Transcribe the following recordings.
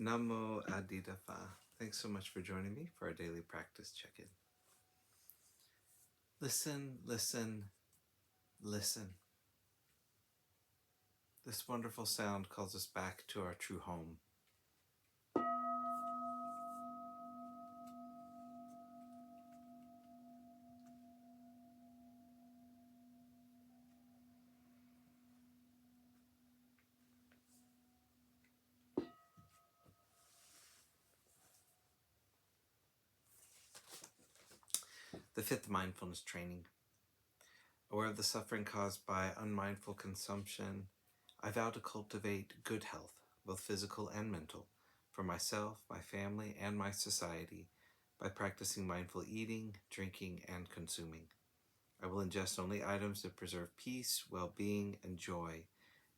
Namo Adidafa. Thanks so much for joining me for our daily practice check-in. Listen, listen, listen. This wonderful sound calls us back to our true home. The fifth mindfulness training. Aware of the suffering caused by unmindful consumption, I vow to cultivate good health, both physical and mental, for myself, my family, and my society by practicing mindful eating, drinking, and consuming. I will ingest only items that preserve peace, well-being, and joy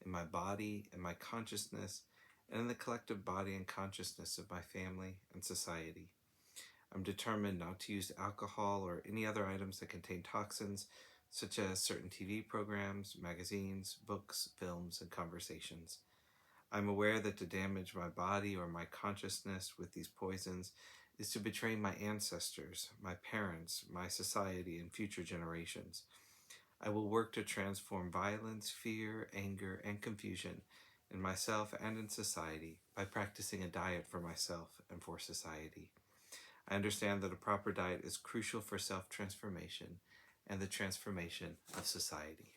in my body, in my consciousness, and in the collective body and consciousness of my family and society. I'm determined not to use alcohol or any other items that contain toxins, such as certain TV programs, magazines, books, films, and conversations. I'm aware that to damage my body or my consciousness with these poisons is to betray my ancestors, my parents, my society, and future generations. I will work to transform violence, fear, anger, and confusion in myself and in society by practicing a diet for myself and for society. I understand that a proper diet is crucial for self-transformation and the transformation of society.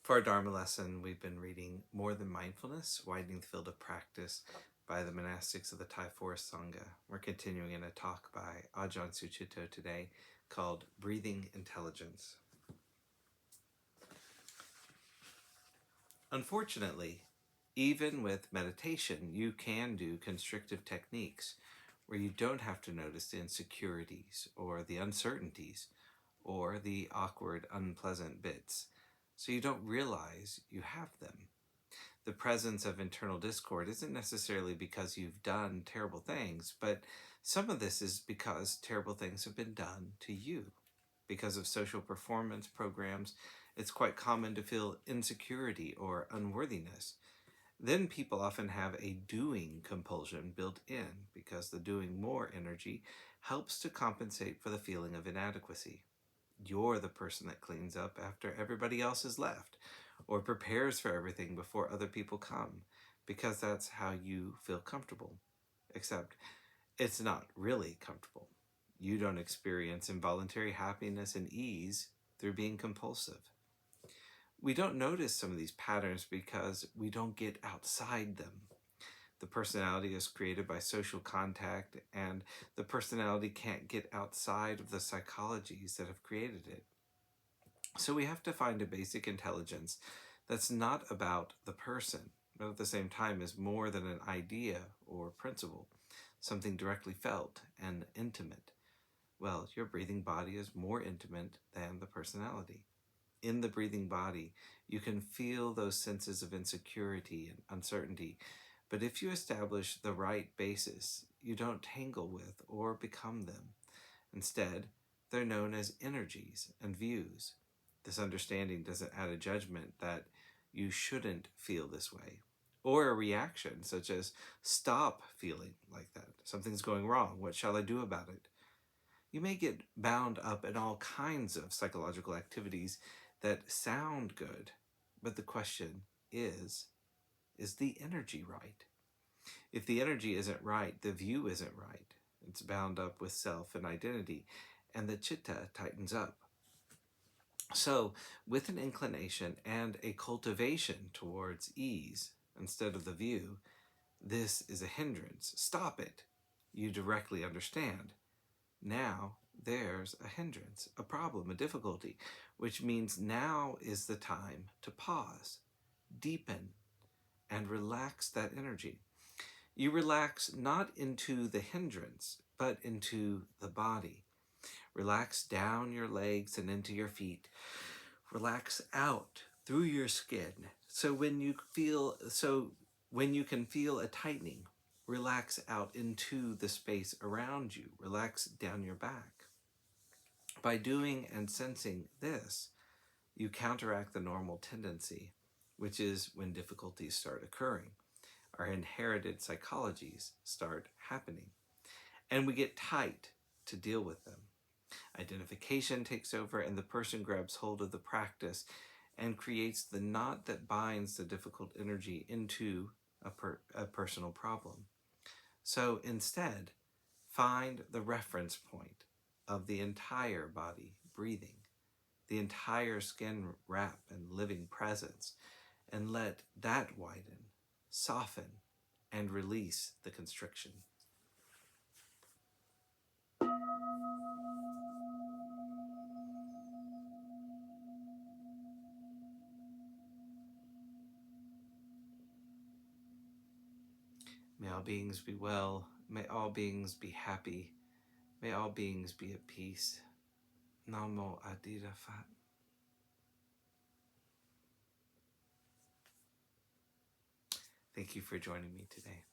For our Dharma lesson, we've been reading More Than Mindfulness, Widening the Field of Practice by the Monastics of the Thai Forest Sangha. We're continuing in a talk by Ajahn Sucitto today called Breathing Intelligence. Unfortunately, even with meditation, you can do constrictive techniques where you don't have to notice the insecurities or the uncertainties or the awkward, unpleasant bits, so you don't realize you have them. The presence of internal discord isn't necessarily because you've done terrible things, but some of this is because terrible things have been done to you. Because of social performance programs, it's quite common to feel insecurity or unworthiness. Then people often have a doing compulsion built in because the doing more energy helps to compensate for the feeling of inadequacy. You're the person that cleans up after everybody else has left, or prepares for everything before other people come, because that's how you feel comfortable. Except it's not really comfortable. You don't experience involuntary happiness and ease through being compulsive. We don't notice some of these patterns because we don't get outside them. The personality is created by social contact, and the personality can't get outside of the psychologies that have created it. So we have to find a basic intelligence that's not about the person, but at the same time is more than an idea or principle, something directly felt and intimate. Well, your breathing body is more intimate than the personality. In the breathing body, you can feel those senses of insecurity and uncertainty, but if you establish the right basis, you don't tangle with or become them. Instead, they're known as energies and views. This understanding doesn't add a judgment that you shouldn't feel this way, or a reaction such as, stop feeling like that. Something's going wrong. What shall I do about it? You may get bound up in all kinds of psychological activities that sound good, but the question is the energy right? If the energy isn't right, the view isn't right. It's bound up with self and identity, and the chitta tightens up. So, with an inclination and a cultivation towards ease instead of the view, this is a hindrance. Stop it. You directly understand. Now there's a hindrance, a problem, a difficulty, which means now is the time to pause, deepen, and relax that energy. You relax not into the hindrance, but into the body. Relax down your legs and into your feet. Relax out through your skin. So when you can feel a tightening, relax out into the space around you. Relax down your back. By doing and sensing this, you counteract the normal tendency, which is when difficulties start occurring. Our inherited psychologies start happening, and we get tight to deal with them. Identification takes over, and the person grabs hold of the practice and creates the knot that binds the difficult energy into a personal problem. So instead, find the reference point of the entire body breathing, the entire skin wrap and living presence, and let that widen, soften, and release the constriction. May all beings be well. May all beings be happy. May all beings be at peace. Namo Adira Phat. Thank you for joining me today.